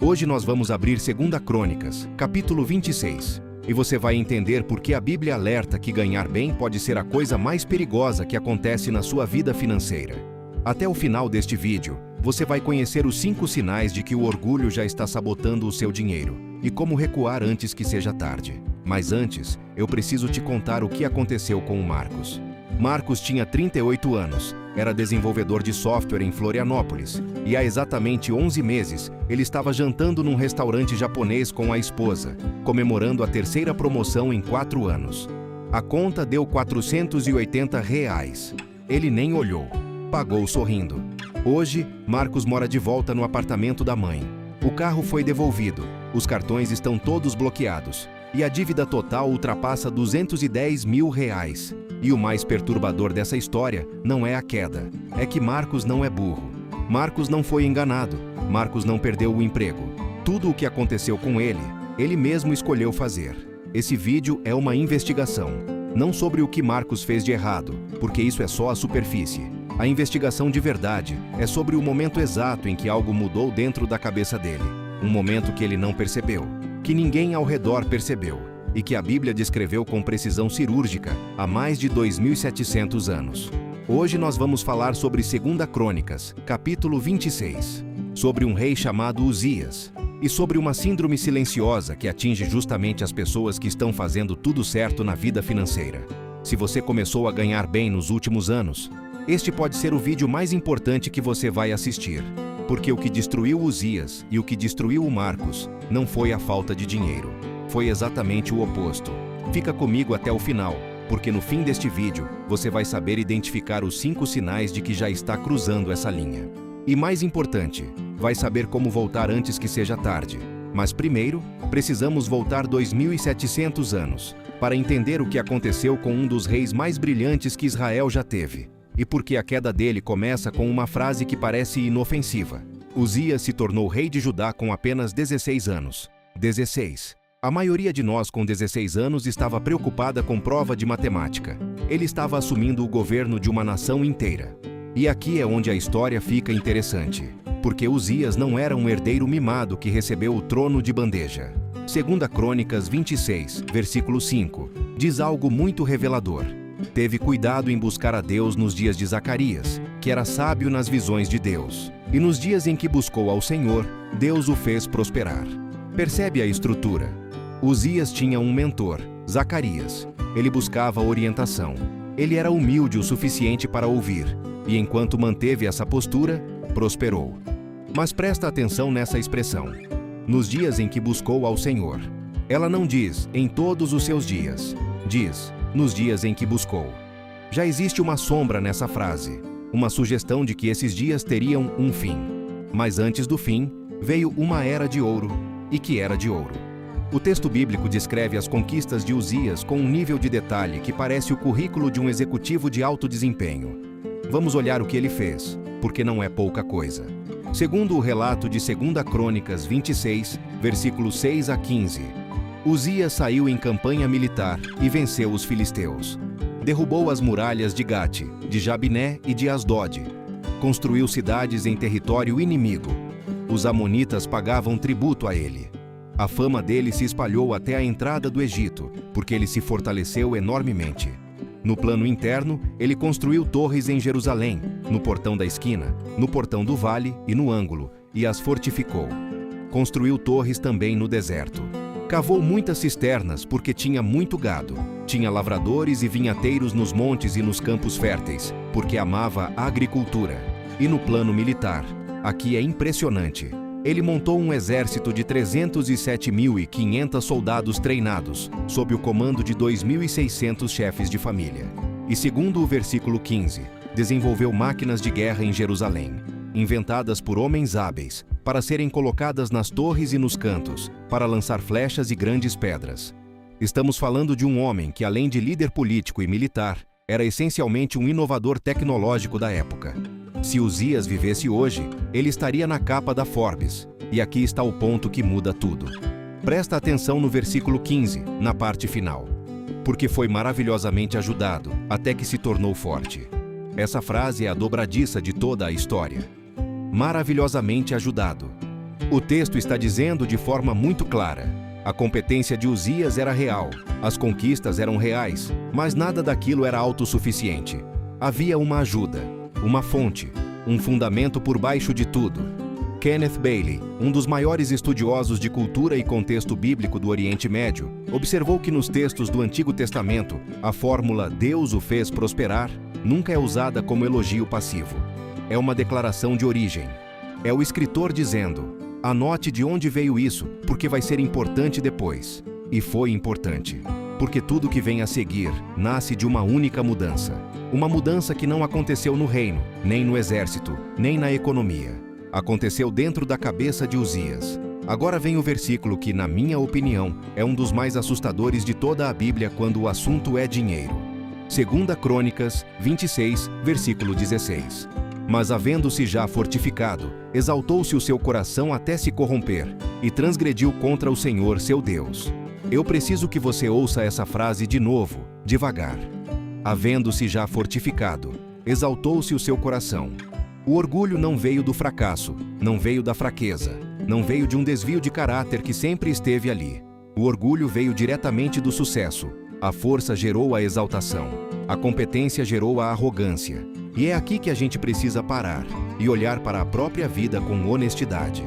Hoje nós vamos abrir 2 Crônicas, capítulo 26. E você vai entender por que a Bíblia alerta que ganhar bem pode ser a coisa mais perigosa que acontece na sua vida financeira. Até o final deste vídeo, você vai conhecer os 5 sinais de que o orgulho já está sabotando o seu dinheiro e como recuar antes que seja tarde. Mas antes, eu preciso te contar o que aconteceu com o Marcos. Marcos tinha 38 anos, era desenvolvedor de software em Florianópolis, e há exatamente 11 meses ele estava jantando num restaurante japonês com a esposa, comemorando a 3ª promoção em 4 anos. A conta deu R$480. Ele nem olhou, pagou sorrindo. Hoje, Marcos mora de volta no apartamento da mãe. O carro foi devolvido, os cartões estão todos bloqueados, e a dívida total ultrapassa R$210 mil. E o mais perturbador dessa história não é a queda, é que Marcos não é burro. Marcos não foi enganado, Marcos não perdeu o emprego. Tudo o que aconteceu com ele, ele mesmo escolheu fazer. Esse vídeo é uma investigação, não sobre o que Marcos fez de errado, porque isso é só a superfície. A investigação de verdade é sobre o momento exato em que algo mudou dentro da cabeça dele. Um momento que ele não percebeu, que ninguém ao redor percebeu, e que a Bíblia descreveu com precisão cirúrgica há mais de 2.700 anos. Hoje nós vamos falar sobre 2 Crônicas, capítulo 26, sobre um rei chamado Uzias, e sobre uma síndrome silenciosa que atinge justamente as pessoas que estão fazendo tudo certo na vida financeira. Se você começou a ganhar bem nos últimos anos, este pode ser o vídeo mais importante que você vai assistir, porque o que destruiu Uzias e o que destruiu o Marcos não foi a falta de dinheiro. Foi exatamente o oposto. Fica comigo até o final, porque no fim deste vídeo, você vai saber identificar os 5 sinais de que já está cruzando essa linha. E mais importante, vai saber como voltar antes que seja tarde. Mas primeiro, precisamos voltar 2.700 anos, para entender o que aconteceu com um dos reis mais brilhantes que Israel já teve. E porque a queda dele começa com uma frase que parece inofensiva. Uzias se tornou rei de Judá com apenas 16 anos. 16. A maioria de nós com 16 anos estava preocupada com prova de matemática. Ele estava assumindo o governo de uma nação inteira. E aqui é onde a história fica interessante, porque Uzias não era um herdeiro mimado que recebeu o trono de bandeja. 2 Crônicas 26, versículo 5, diz algo muito revelador. Teve cuidado em buscar a Deus nos dias de Zacarias, que era sábio nas visões de Deus. E nos dias em que buscou ao Senhor, Deus o fez prosperar. Percebe a estrutura? Uzias tinha um mentor, Zacarias. Ele buscava orientação. Ele era humilde o suficiente para ouvir, e enquanto manteve essa postura, prosperou. Mas presta atenção nessa expressão. Nos dias em que buscou ao Senhor. Ela não diz, em todos os seus dias. Diz, nos dias em que buscou. Já existe uma sombra nessa frase, uma sugestão de que esses dias teriam um fim. Mas antes do fim, veio uma era de ouro, e que era de ouro. O texto bíblico descreve as conquistas de Uzias com um nível de detalhe que parece o currículo de um executivo de alto desempenho. Vamos olhar o que ele fez, porque não é pouca coisa. Segundo o relato de 2 Crônicas 26, versículos 6 a 15, Uzias saiu em campanha militar e venceu os filisteus. Derrubou as muralhas de Gate, de Jabiné e de Asdod. Construiu cidades em território inimigo. Os amonitas pagavam tributo a ele. A fama dele se espalhou até a entrada do Egito, porque ele se fortaleceu enormemente. No plano interno, ele construiu torres em Jerusalém, no portão da esquina, no portão do vale e no ângulo, e as fortificou. Construiu torres também no deserto. Cavou muitas cisternas porque tinha muito gado. Tinha lavradores e vinhateiros nos montes e nos campos férteis, porque amava a agricultura. E no plano militar, aqui é impressionante. Ele montou um exército de 307.500 soldados treinados, sob o comando de 2.600 chefes de família. E segundo o versículo 15, desenvolveu máquinas de guerra em Jerusalém, inventadas por homens hábeis, para serem colocadas nas torres e nos cantos, para lançar flechas e grandes pedras. Estamos falando de um homem que, além de líder político e militar, era essencialmente um inovador tecnológico da época. Se Uzias vivesse hoje, ele estaria na capa da Forbes. E aqui está o ponto que muda tudo. Presta atenção no versículo 15, na parte final. Porque foi maravilhosamente ajudado, até que se tornou forte. Essa frase é a dobradiça de toda a história. Maravilhosamente ajudado. O texto está dizendo de forma muito clara: a competência de Uzias era real, as conquistas eram reais, mas nada daquilo era autossuficiente. Havia uma ajuda, uma fonte, um fundamento por baixo de tudo. Kenneth Bailey, um dos maiores estudiosos de cultura e contexto bíblico do Oriente Médio, observou que nos textos do Antigo Testamento, a fórmula "Deus o fez prosperar" nunca é usada como elogio passivo. É uma declaração de origem. É o escritor dizendo: anote de onde veio isso, porque vai ser importante depois. E foi importante. Porque tudo que vem a seguir nasce de uma única mudança. Uma mudança que não aconteceu no reino, nem no exército, nem na economia. Aconteceu dentro da cabeça de Uzias. Agora vem o versículo que, na minha opinião, é um dos mais assustadores de toda a Bíblia quando o assunto é dinheiro. 2 Crônicas 26, versículo 16. Mas havendo-se já fortificado, exaltou-se o seu coração até se corromper, e transgrediu contra o Senhor seu Deus. Eu preciso que você ouça essa frase de novo, devagar. Havendo-se já fortificado, exaltou-se o seu coração. O orgulho não veio do fracasso, não veio da fraqueza, não veio de um desvio de caráter que sempre esteve ali. O orgulho veio diretamente do sucesso. A força gerou a exaltação. A competência gerou a arrogância. E é aqui que a gente precisa parar e olhar para a própria vida com honestidade.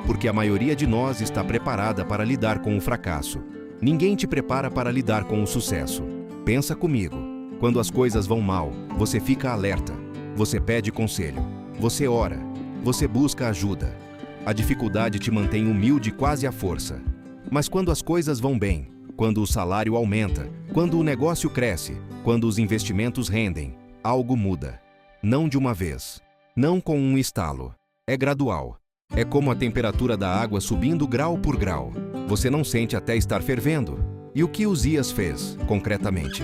Porque a maioria de nós está preparada para lidar com o fracasso. Ninguém te prepara para lidar com o sucesso. Pensa comigo. Quando as coisas vão mal, você fica alerta. Você pede conselho. Você ora. Você busca ajuda. A dificuldade te mantém humilde quase à força. Mas quando as coisas vão bem, quando o salário aumenta, quando o negócio cresce, quando os investimentos rendem, algo muda. Não de uma vez. Não com um estalo. É gradual. É como a temperatura da água subindo grau por grau. Você não sente até estar fervendo. E o que Uzias fez, concretamente?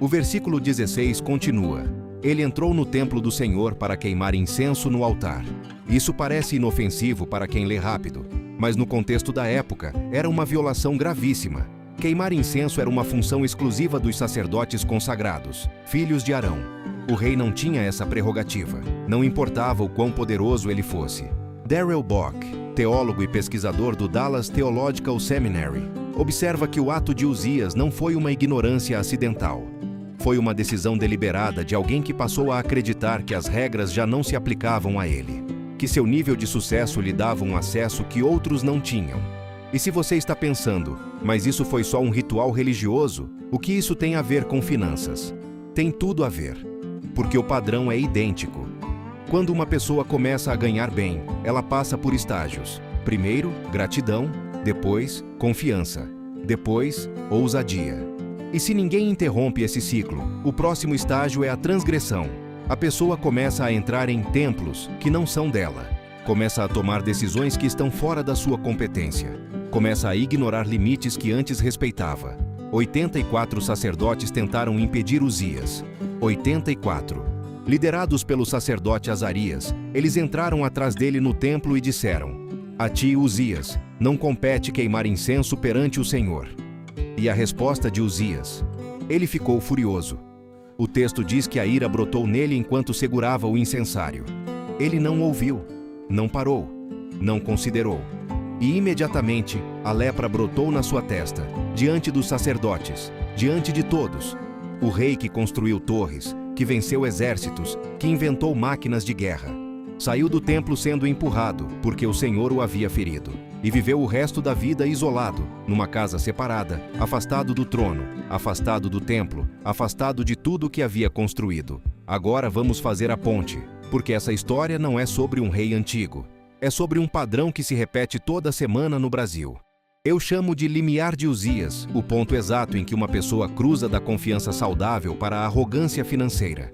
O versículo 16 continua: ele entrou no templo do Senhor para queimar incenso no altar. Isso parece inofensivo para quem lê rápido, mas no contexto da época, era uma violação gravíssima. Queimar incenso era uma função exclusiva dos sacerdotes consagrados, filhos de Arão. O rei não tinha essa prerrogativa. Não importava o quão poderoso ele fosse. Darrell Bock, teólogo e pesquisador do Dallas Theological Seminary, observa que o ato de Uzias não foi uma ignorância acidental. Foi uma decisão deliberada de alguém que passou a acreditar que as regras já não se aplicavam a ele, que seu nível de sucesso lhe dava um acesso que outros não tinham. E se você está pensando, mas isso foi só um ritual religioso, o que isso tem a ver com finanças? Tem tudo a ver, porque o padrão é idêntico. Quando uma pessoa começa a ganhar bem, ela passa por estágios. Primeiro, gratidão, depois, confiança, depois, ousadia. E se ninguém interrompe esse ciclo, o próximo estágio é a transgressão. A pessoa começa a entrar em templos que não são dela. Começa a tomar decisões que estão fora da sua competência. Começa a ignorar limites que antes respeitava. 84 sacerdotes tentaram impedir Uzias. 84. Liderados pelo sacerdote Azarias, eles entraram atrás dele no templo e disseram: a ti, Uzias, não compete queimar incenso perante o Senhor. E a resposta de Uzias: ele ficou furioso. O texto diz que a ira brotou nele enquanto segurava o incensário. Ele não ouviu, não parou, não considerou. E imediatamente a lepra brotou na sua testa, diante dos sacerdotes, diante de todos. O rei que construiu torres, que venceu exércitos, que inventou máquinas de guerra. Saiu do templo sendo empurrado, porque o Senhor o havia ferido. E viveu o resto da vida isolado, numa casa separada, afastado do trono, afastado do templo, afastado de tudo que havia construído. Agora vamos fazer a ponte, porque essa história não é sobre um rei antigo. É sobre um padrão que se repete toda semana no Brasil. Eu chamo de limiar de Uzias, o ponto exato em que uma pessoa cruza da confiança saudável para a arrogância financeira.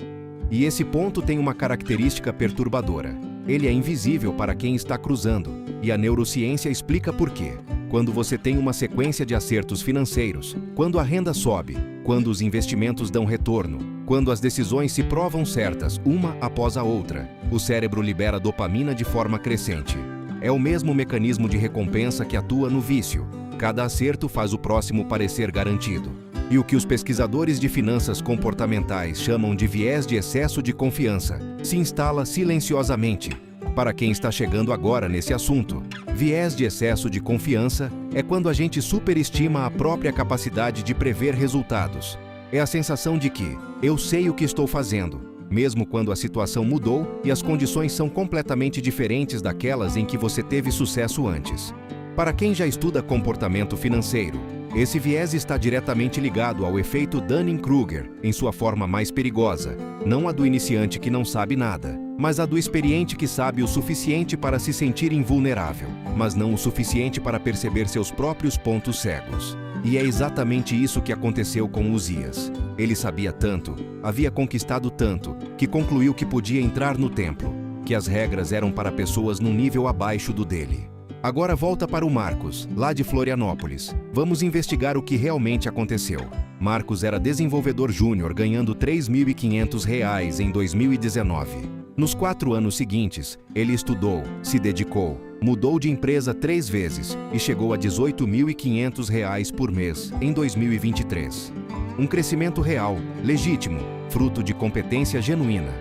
E esse ponto tem uma característica perturbadora. Ele é invisível para quem está cruzando, e a neurociência explica por quê. Quando você tem uma sequência de acertos financeiros, quando a renda sobe, quando os investimentos dão retorno, quando as decisões se provam certas, uma após a outra, o cérebro libera dopamina de forma crescente. É o mesmo mecanismo de recompensa que atua no vício. Cada acerto faz o próximo parecer garantido. E o que os pesquisadores de finanças comportamentais chamam de viés de excesso de confiança se instala silenciosamente. Para quem está chegando agora nesse assunto, viés de excesso de confiança é quando a gente superestima a própria capacidade de prever resultados. É a sensação de que eu sei o que estou fazendo, mesmo quando a situação mudou e as condições são completamente diferentes daquelas em que você teve sucesso antes. Para quem já estuda comportamento financeiro, esse viés está diretamente ligado ao efeito Dunning-Kruger, em sua forma mais perigosa, não a do iniciante que não sabe nada, mas a do experiente que sabe o suficiente para se sentir invulnerável, mas não o suficiente para perceber seus próprios pontos cegos. E é exatamente isso que aconteceu com Uzias. Ele sabia tanto, havia conquistado tanto, que concluiu que podia entrar no templo, que as regras eram para pessoas num nível abaixo do dele. Agora volta para o Marcos, lá de Florianópolis. Vamos investigar o que realmente aconteceu. Marcos era desenvolvedor júnior ganhando R$ 3.500 em 2019. Nos 4 anos seguintes, ele estudou, se dedicou, mudou de empresa 3 vezes e chegou a R$ 18.500 por mês em 2023. Um crescimento real, legítimo, fruto de competência genuína.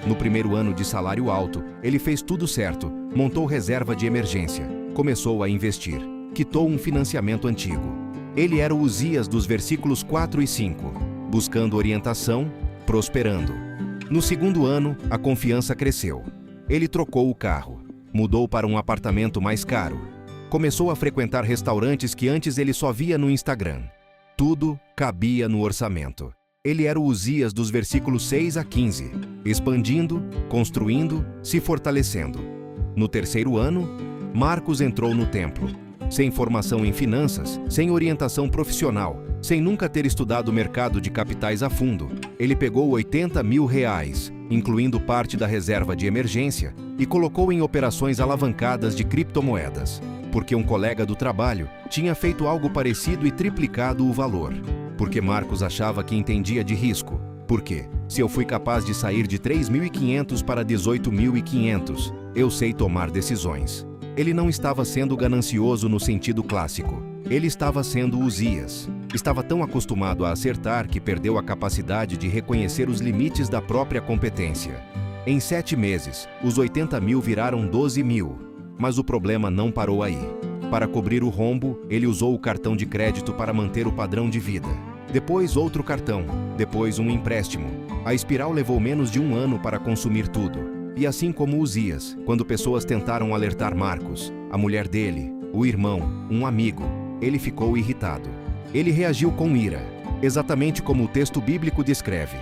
No primeiro ano de salário alto, ele fez tudo certo, montou reserva de emergência, começou a investir, quitou um financiamento antigo. Ele era o Uzias dos versículos 4 e 5, buscando orientação, prosperando. No segundo ano, a confiança cresceu. Ele trocou o carro, mudou para um apartamento mais caro, começou a frequentar restaurantes que antes ele só via no Instagram. Tudo cabia no orçamento. Ele era o Uzias dos versículos 6 a 15, expandindo, construindo, se fortalecendo. No terceiro ano, Marcos entrou no templo. Sem formação em finanças, sem orientação profissional, sem nunca ter estudado o mercado de capitais a fundo, ele pegou R$ 80.000, incluindo parte da reserva de emergência, e colocou em operações alavancadas de criptomoedas, porque um colega do trabalho tinha feito algo parecido e triplicado o valor. Porque Marcos achava que entendia de risco. Porque, se eu fui capaz de sair de 3.500 para 18.500, eu sei tomar decisões. Ele não estava sendo ganancioso no sentido clássico. Ele estava sendo Uzias. Estava tão acostumado a acertar que perdeu a capacidade de reconhecer os limites da própria competência. Em 7 meses, os 80.000 viraram 12.000. Mas o problema não parou aí. Para cobrir o rombo, ele usou o cartão de crédito para manter o padrão de vida. Depois outro cartão, depois um empréstimo. A espiral levou menos de 1 ano para consumir tudo. E assim como Uzias, quando pessoas tentaram alertar Marcos, a mulher dele, o irmão, um amigo, ele ficou irritado. Ele reagiu com ira, exatamente como o texto bíblico descreve.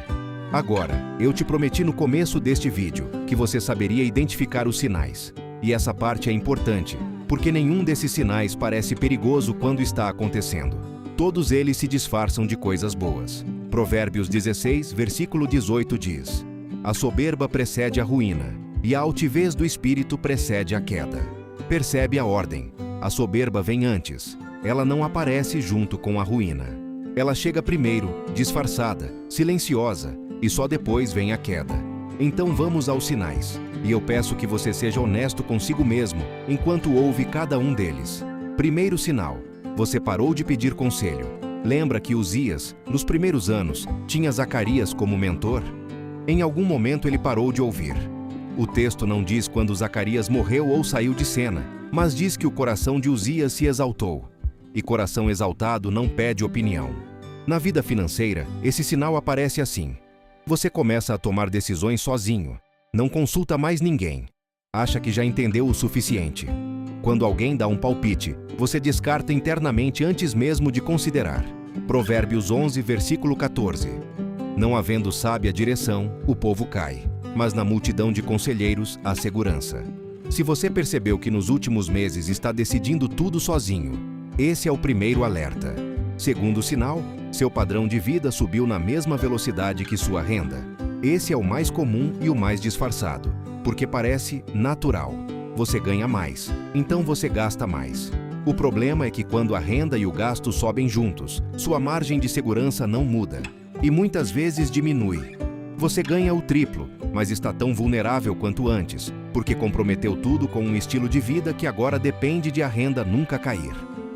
Agora, eu te prometi no começo deste vídeo que você saberia identificar os sinais. E essa parte é importante, porque nenhum desses sinais parece perigoso quando está acontecendo. Todos eles se disfarçam de coisas boas. Provérbios 16, versículo 18 diz: a soberba precede a ruína, e a altivez do espírito precede a queda. Percebe a ordem. A soberba vem antes. Ela não aparece junto com a ruína. Ela chega primeiro, disfarçada, silenciosa, e só depois vem a queda. Então vamos aos sinais. E eu peço que você seja honesto consigo mesmo, enquanto ouve cada um deles. Primeiro sinal: você parou de pedir conselho. Lembra que Uzias, nos primeiros anos, tinha Zacarias como mentor? Em algum momento ele parou de ouvir. O texto não diz quando Zacarias morreu ou saiu de cena, mas diz que o coração de Uzias se exaltou. E coração exaltado não pede opinião. Na vida financeira, esse sinal aparece assim. Você começa a tomar decisões sozinho. Não consulta mais ninguém. Acha que já entendeu o suficiente. Quando alguém dá um palpite, você descarta internamente antes mesmo de considerar. Provérbios 11, versículo 14. Não havendo sábia direção, o povo cai, mas na multidão de conselheiros há segurança. Se você percebeu que nos últimos meses está decidindo tudo sozinho, esse é o primeiro alerta. Segundo sinal, seu padrão de vida subiu na mesma velocidade que sua renda. Esse é o mais comum e o mais disfarçado, porque parece natural. Você ganha mais, então você gasta mais. O problema é que quando a renda e o gasto sobem juntos, sua margem de segurança não muda. E muitas vezes diminui. Você ganha o triplo, mas está tão vulnerável quanto antes, porque comprometeu tudo com um estilo de vida que agora depende de a renda nunca cair.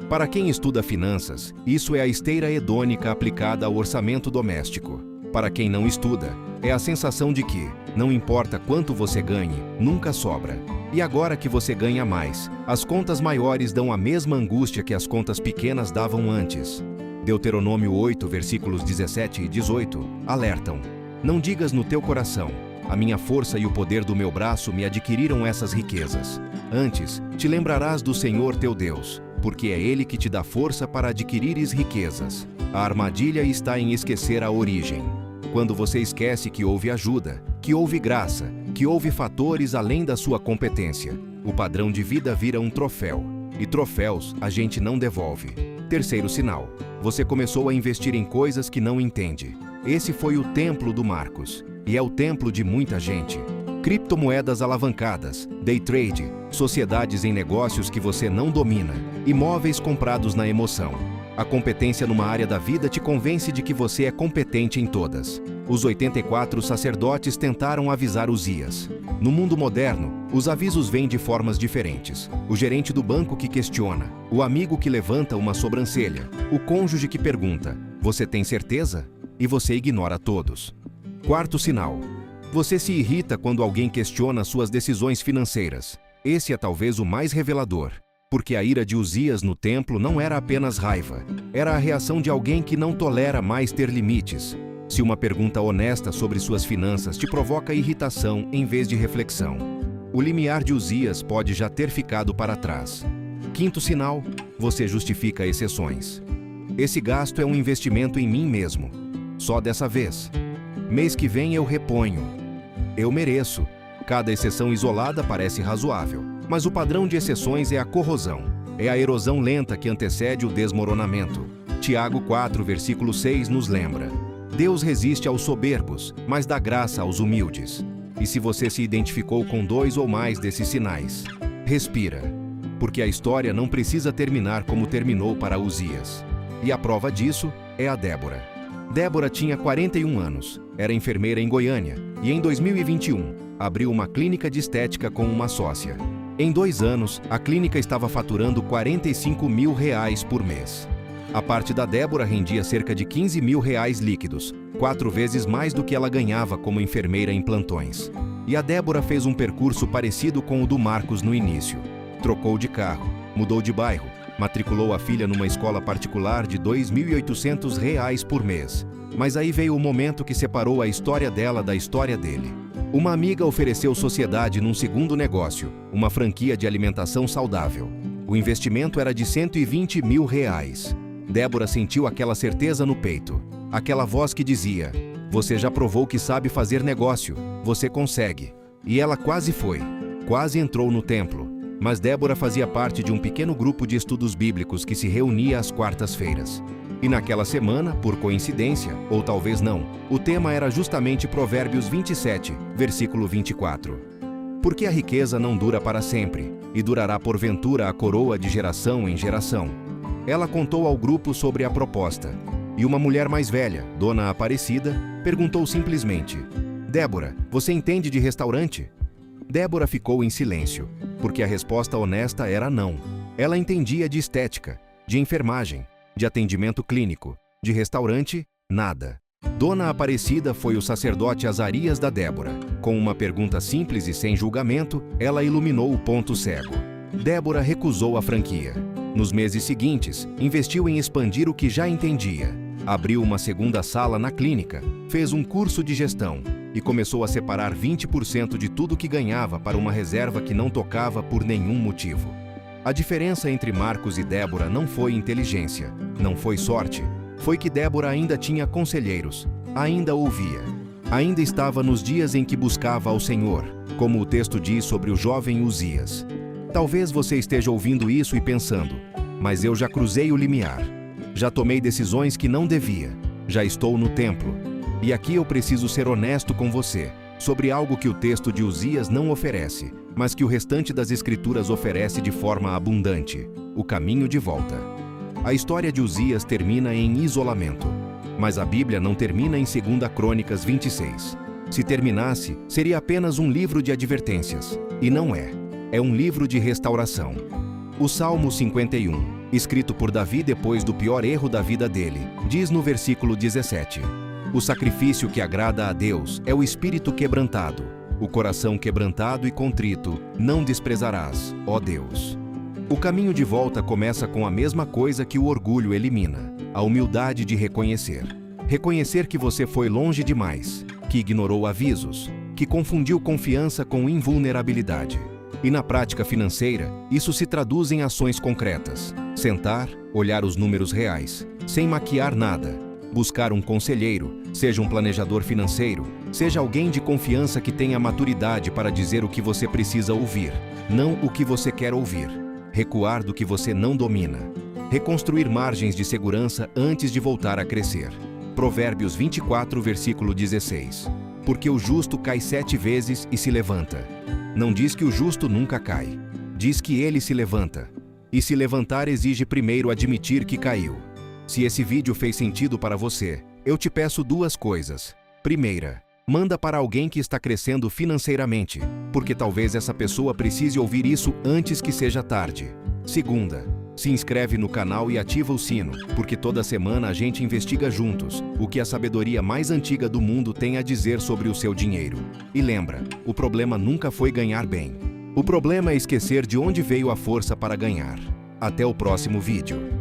Para quem estuda finanças, isso é a esteira hedônica aplicada ao orçamento doméstico. Para quem não estuda, é a sensação de que, não importa quanto você ganhe, nunca sobra. E agora que você ganha mais, as contas maiores dão a mesma angústia que as contas pequenas davam antes. Deuteronômio 8, versículos 17 e 18, alertam: não digas no teu coração: a minha força e o poder do meu braço me adquiriram essas riquezas. Antes, te lembrarás do Senhor teu Deus, porque é Ele que te dá força para adquirires riquezas. A armadilha está em esquecer a origem. Quando você esquece que houve ajuda, que houve graça, que houve fatores além da sua competência, o padrão de vida vira um troféu. E troféus a gente não devolve. Terceiro sinal: você começou a investir em coisas que não entende. Esse foi o templo do Marcos, e é o templo de muita gente. Criptomoedas alavancadas, day trade, sociedades em negócios que você não domina, imóveis comprados na emoção. A competência numa área da vida te convence de que você é competente em todas. Os 84 sacerdotes tentaram avisar Uzias. No mundo moderno, os avisos vêm de formas diferentes. O gerente do banco que questiona, o amigo que levanta uma sobrancelha, o cônjuge que pergunta: você tem certeza? E você ignora todos. Quarto sinal: você se irrita quando alguém questiona suas decisões financeiras. Esse é talvez o mais revelador. Porque a ira de Uzias no templo não era apenas raiva, era a reação de alguém que não tolera mais ter limites. Se uma pergunta honesta sobre suas finanças te provoca irritação em vez de reflexão, o limiar de Uzias pode já ter ficado para trás. Quinto sinal: você justifica exceções. Esse gasto é um investimento em mim mesmo. Só dessa vez. Mês que vem eu reponho. Eu mereço. Cada exceção isolada parece razoável, mas o padrão de exceções é a corrosão. É a erosão lenta que antecede o desmoronamento. Tiago 4, versículo 6 nos lembra: Deus resiste aos soberbos, mas dá graça aos humildes. E se você se identificou com 2 ou mais desses sinais, respira, porque a história não precisa terminar como terminou para Uzias. E a prova disso é a Débora. Débora tinha 41 anos, era enfermeira em Goiânia e em 2021 abriu uma clínica de estética com uma sócia. Em 2 anos, a clínica estava faturando R$45 mil por mês. A parte da Débora rendia cerca de R$15 mil líquidos, 4 vezes mais do que ela ganhava como enfermeira em plantões. E a Débora fez um percurso parecido com o do Marcos no início. Trocou de carro, mudou de bairro, matriculou a filha numa escola particular de R$2.800 por mês. Mas aí veio o momento que separou a história dela da história dele. Uma amiga ofereceu sociedade num segundo negócio, uma franquia de alimentação saudável. O investimento era de R$120 mil. Débora sentiu aquela certeza no peito, aquela voz que dizia: você já provou que sabe fazer negócio, você consegue. E ela quase foi, quase entrou no templo. Mas Débora fazia parte de um pequeno grupo de estudos bíblicos que se reunia às quartas-feiras. E naquela semana, por coincidência, ou talvez não, o tema era justamente Provérbios 27, versículo 24. Porque a riqueza não dura para sempre, e durará porventura a coroa de geração em geração. Ela contou ao grupo sobre a proposta, e uma mulher mais velha, Dona Aparecida, perguntou simplesmente: Débora, você entende de restaurante? Débora ficou em silêncio, porque a resposta honesta era não. Ela entendia de estética, de enfermagem, de atendimento clínico, de restaurante, nada. Dona Aparecida foi o sacerdote Azarias da Débora. Com uma pergunta simples e sem julgamento, ela iluminou o ponto cego. Débora recusou a franquia. Nos meses seguintes, investiu em expandir o que já entendia. Abriu uma segunda sala na clínica, fez um curso de gestão e começou a separar 20% de tudo que ganhava para uma reserva que não tocava por nenhum motivo. A diferença entre Marcos e Débora não foi inteligência, não foi sorte. Foi que Débora ainda tinha conselheiros, ainda ouvia. Ainda estava nos dias em que buscava ao Senhor, como o texto diz sobre o jovem Uzias. Talvez você esteja ouvindo isso e pensando: mas eu já cruzei o limiar. Já tomei decisões que não devia. Já estou no templo. E aqui eu preciso ser honesto com você sobre algo que o texto de Uzias não oferece, mas que o restante das Escrituras oferece de forma abundante: o caminho de volta. A história de Uzias termina em isolamento, mas a Bíblia não termina em 2 Crônicas 26. Se terminasse, seria apenas um livro de advertências, e não é. É um livro de restauração. O Salmo 51, escrito por Davi depois do pior erro da vida dele, diz no versículo 17: O sacrifício que agrada a Deus é o espírito quebrantado. O coração quebrantado e contrito não desprezarás, ó Deus. O caminho de volta começa com a mesma coisa que o orgulho elimina: a humildade de reconhecer. Reconhecer que você foi longe demais, que ignorou avisos, que confundiu confiança com invulnerabilidade. E na prática financeira, isso se traduz em ações concretas. Sentar, olhar os números reais, sem maquiar nada. Buscar um conselheiro, seja um planejador financeiro, seja alguém de confiança que tenha maturidade para dizer o que você precisa ouvir, não o que você quer ouvir. Recuar do que você não domina. Reconstruir margens de segurança antes de voltar a crescer. Provérbios 24, versículo 16. Porque o justo cai 7 vezes e se levanta. Não diz que o justo nunca cai. Diz que ele se levanta. E se levantar exige primeiro admitir que caiu. Se esse vídeo fez sentido para você, eu te peço 2 coisas. Primeira, manda para alguém que está crescendo financeiramente, porque talvez essa pessoa precise ouvir isso antes que seja tarde. Segunda, se inscreve no canal e ativa o sino, porque toda semana a gente investiga juntos o que a sabedoria mais antiga do mundo tem a dizer sobre o seu dinheiro. E lembra, o problema nunca foi ganhar bem. O problema é esquecer de onde veio a força para ganhar. Até o próximo vídeo.